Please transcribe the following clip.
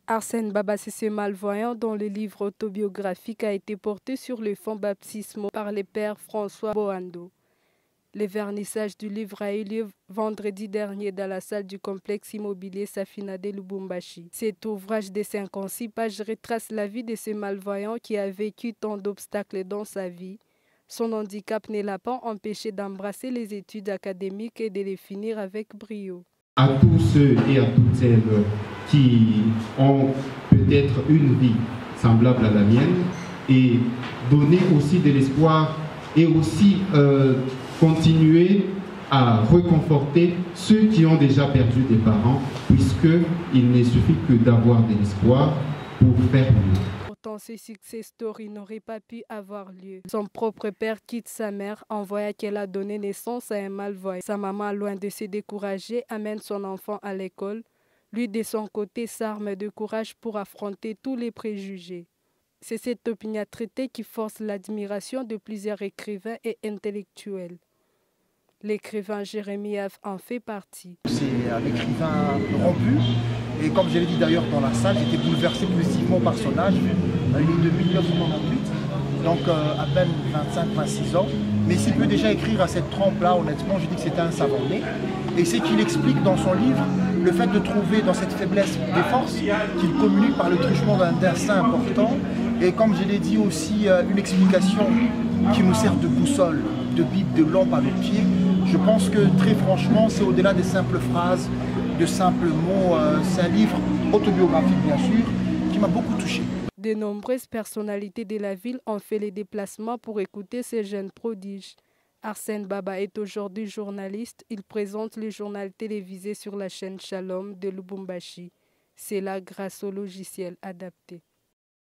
Arsène Baba, c'est ce malvoyant dont le livre autobiographique a été porté sur le fonds baptismaux par le père François Boando. Le vernissage du livre a eu lieu vendredi dernier dans la salle du complexe immobilier Safina de Lubumbashi. Cet ouvrage de 56 pages retrace la vie de ce malvoyant qui a vécu tant d'obstacles dans sa vie. Son handicap ne l'a pas empêché d'embrasser les études académiques et de les finir avec brio. À tous ceux et à toutes celles qui ont peut-être une vie semblable à la mienne et donner aussi de l'espoir et aussi continuer à réconforter ceux qui ont déjà perdu des parents, puisqu'il ne suffit que d'avoir de l'espoir pour faire mieux. Pourtant, ce success story n'aurait pas pu avoir lieu. Son propre père quitte sa mère en voyant qu'elle a donné naissance à un malvoyant. Sa maman, loin de se décourager, amène son enfant à l'école. Lui, de son côté, s'arme de courage pour affronter tous les préjugés. C'est cette opiniâtreté qui force l'admiration de plusieurs écrivains et intellectuels. L'écrivain Jérémie F. en fait partie. C'est un écrivain rompu et comme je l'ai dit d'ailleurs dans la salle, j'étais bouleversé positivement par son âge. Il est de 1998, donc à peine 25-26 ans. Mais s'il peut déjà écrire à cette trempe-là, honnêtement, je dis que c'était un savant né. Et c'est qu'il explique dans son livre le fait de trouver dans cette faiblesse des forces qu'il communique par le truchement d'un destin important. Et comme je l'ai dit aussi, une explication qui nous sert de boussole, de bible, de lampe à nos pieds. Je pense que très franchement, c'est au-delà des simples phrases, de simples mots. C'est un livre autobiographique bien sûr, qui m'a beaucoup touché. De nombreuses personnalités de la ville ont fait les déplacements pour écouter ces jeunes prodiges. Arsène Baba est aujourd'hui journaliste. Il présente le journal télévisé sur la chaîne Shalom de Lubumbashi. C'est là grâce au logiciel adapté.